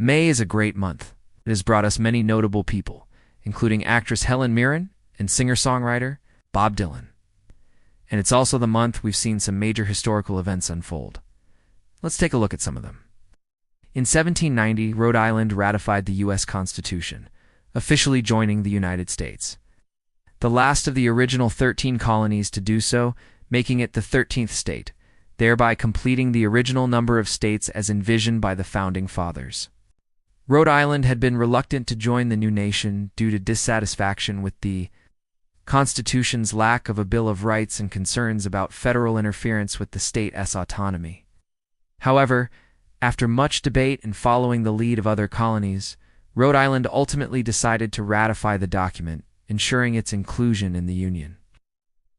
May is a great month. It has brought us many notable people, including actress Helen Mirren and singer-songwriter Bob Dylan. And it's also the month we've seen some major historical events unfold. Let's take a look at some of them. In 1790, Rhode Island ratified the U.S. Constitution, officially joining the United States. The last of the original 13 colonies to do so, making it the 13th state, thereby completing the original number of states as envisioned by the Founding Fathers. Rhode Island had been reluctant to join the new nation due to dissatisfaction with the Constitution's lack of a Bill of Rights and concerns about federal interference with the state's autonomy. However, after much debate and following the lead of other colonies, Rhode Island ultimately decided to ratify the document, ensuring its inclusion in the Union.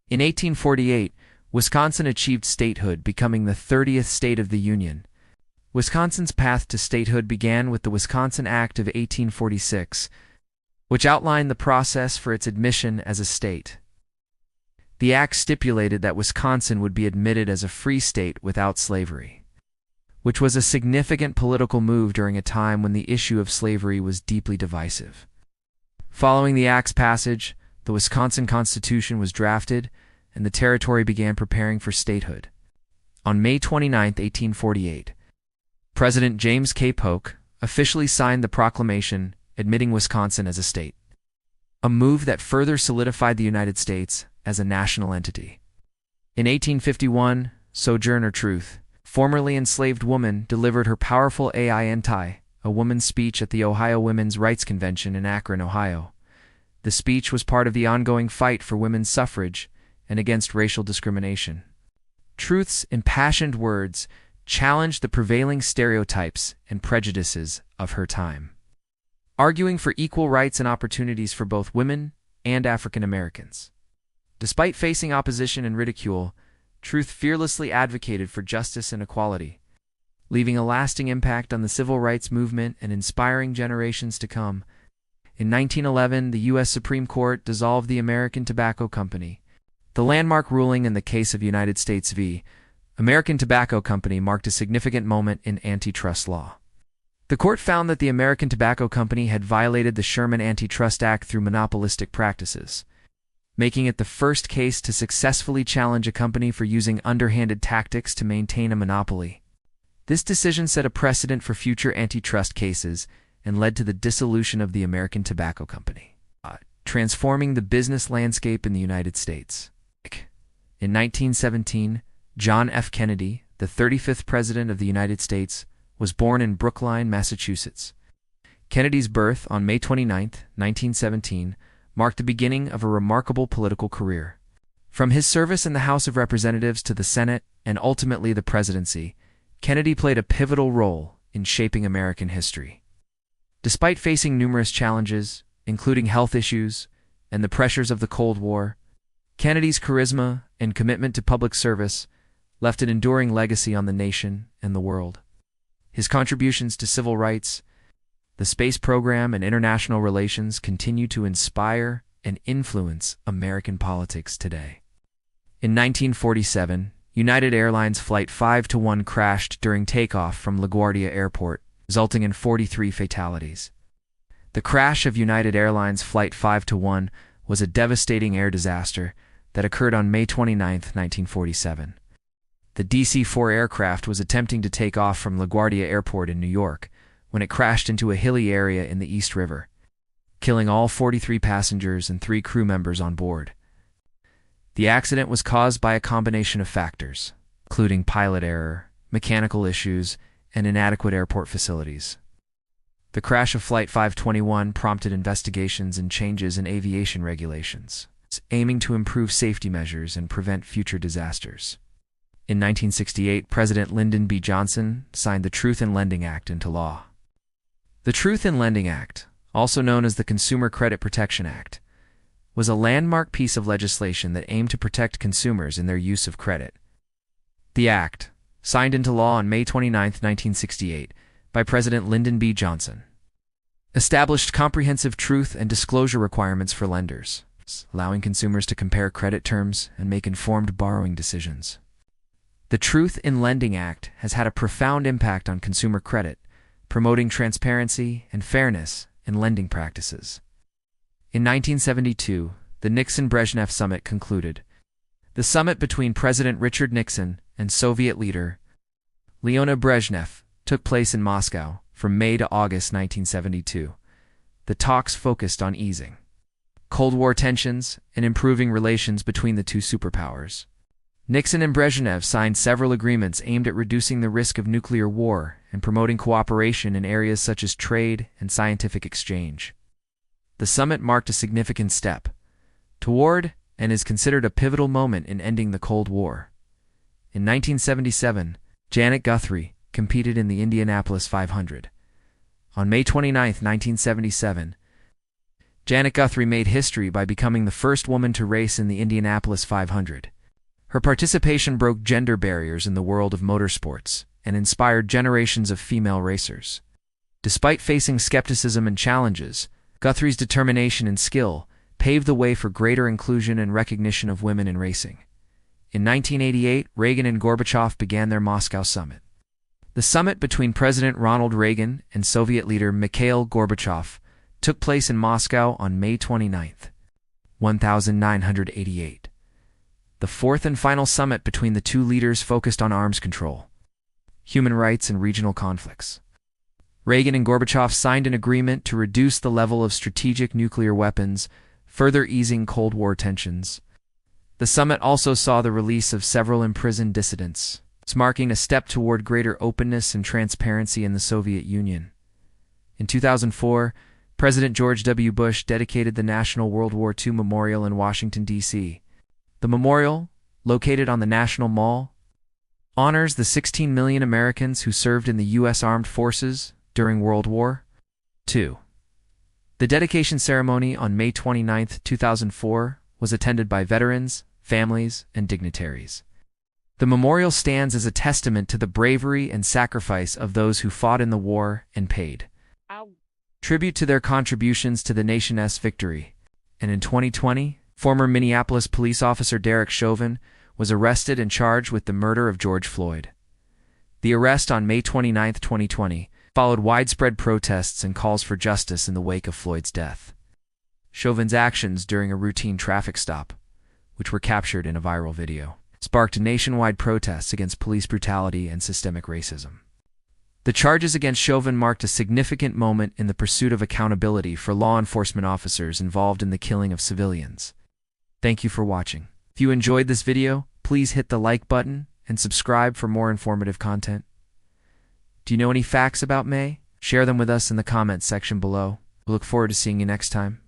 In 1848, Wisconsin achieved statehood, becoming the 30th state of the Union. Wisconsin's path to statehood began with the Wisconsin Act of 1846, which outlined the process for its admission as a state. The act stipulated that Wisconsin would be admitted as a free state without slavery, which was a significant political move during a time when the issue of slavery was deeply divisive. Following the act's passage, the Wisconsin Constitution was drafted, and the territory began preparing for statehood. On May 29, 1848, President James K. Polk officially signed the proclamation admitting Wisconsin as a state, a move that further solidified the United States as a national entity. In 1851, Sojourner Truth, formerly enslaved woman, delivered her powerful Anti, a woman's speech at the Ohio Women's Rights Convention in Akron, Ohio. The speech was part of the ongoing fight for women's suffrage and against racial discrimination. Truth's impassioned words challenged the prevailing stereotypes and prejudices of her time, arguing for equal rights and opportunities for both women and African Americans. Despite facing opposition and ridicule, Truth fearlessly advocated for justice and equality, leaving a lasting impact on the civil rights movement and inspiring generations to come. In 1911, the U.S. Supreme Court dissolved the American Tobacco Company. The landmark ruling in the case of United States v. American Tobacco Company marked a significant moment in antitrust law. The court found that the American Tobacco Company had violated the Sherman Antitrust Act through monopolistic practices, making it the first case to successfully challenge a company for using underhanded tactics to maintain a monopoly. This decision set a precedent for future antitrust cases and led to the dissolution of the American Tobacco Company, transforming the business landscape in the United States. In 1917, John F. Kennedy, the 35th President of the United States, was born in Brookline, Massachusetts. Kennedy's birth on May 29, 1917, marked the beginning of a remarkable political career. From his service in the House of Representatives to the Senate and ultimately the presidency, Kennedy played a pivotal role in shaping American history. Despite facing numerous challenges, including health issues and the pressures of the Cold War, Kennedy's charisma and commitment to public service left an enduring legacy on the nation and the world. His contributions to civil rights, the space program, and international relations continue to inspire and influence American politics today. In 1947, United Airlines Flight 521 crashed during takeoff from LaGuardia Airport, resulting in 43 fatalities. The crash of United Airlines Flight 521 was a devastating air disaster that occurred on May 29, 1947. The DC-4 aircraft was attempting to take off from LaGuardia Airport in New York when it crashed into a hilly area in the East River, killing all 43 passengers and 3 crew members on board. The accident was caused by a combination of factors, including pilot error, mechanical issues, and inadequate airport facilities. The crash of Flight 521 prompted investigations and changes in aviation regulations, aiming to improve safety measures and prevent future disasters. In 1968, President Lyndon B. Johnson signed the Truth in Lending Act into law. The Truth in Lending Act, also known as the Consumer Credit Protection Act, was a landmark piece of legislation that aimed to protect consumers in their use of credit. The act, signed into law on May 29, 1968, by President Lyndon B. Johnson, established comprehensive truth and disclosure requirements for lenders, allowing consumers to compare credit terms and make informed borrowing decisions. The Truth in Lending Act has had a profound impact on consumer credit, promoting transparency and fairness in lending practices. In 1972, the Nixon-Brezhnev summit concluded. The summit between President Richard Nixon and Soviet leader Leonid Brezhnev took place in Moscow from May to August 1972. The talks focused on easing Cold War tensions and improving relations between the two superpowers. Nixon and Brezhnev signed several agreements aimed at reducing the risk of nuclear war and promoting cooperation in areas such as trade and scientific exchange. The summit marked a significant step toward and is considered a pivotal moment in ending the Cold War. In 1977, Janet Guthrie competed in the Indianapolis 500. On May 29, 1977, Janet Guthrie made history by becoming the first woman to race in the Indianapolis 500. Her participation broke gender barriers in the world of motorsports and inspired generations of female racers. Despite facing skepticism and challenges, Guthrie's determination and skill paved the way for greater inclusion and recognition of women in racing. In 1988, Reagan and Gorbachev began their Moscow summit. The summit between President Ronald Reagan and Soviet leader Mikhail Gorbachev took place in Moscow on May 29, 1988. The fourth and final summit between the two leaders focused on arms control, human rights, and regional conflicts. Reagan and Gorbachev signed an agreement to reduce the level of strategic nuclear weapons, further easing Cold War tensions. The summit also saw the release of several imprisoned dissidents, marking a step toward greater openness and transparency in the Soviet Union. In 2004, President George W. Bush dedicated the National World War II Memorial in Washington, D.C. The memorial, located on the National Mall, honors the 16 million Americans who served in the U.S. Armed Forces during World War II. The dedication ceremony on May 29, 2004, was attended by veterans, families, and dignitaries. The memorial stands as a testament to the bravery and sacrifice of those who fought in the war and paid tribute to their contributions to the nation's victory. And in 2020, former Minneapolis police officer Derek Chauvin was arrested and charged with the murder of George Floyd. The arrest on May 29, 2020, followed widespread protests and calls for justice in the wake of Floyd's death. Chauvin's actions during a routine traffic stop, which were captured in a viral video, sparked nationwide protests against police brutality and systemic racism. The charges against Chauvin marked a significant moment in the pursuit of accountability for law enforcement officers involved in the killing of civilians. Thank you for watching. If you enjoyed this video, please hit the like button and subscribe for more informative content. Do you know any facts about May? Share them with us in the comments section below. We look forward to seeing you next time.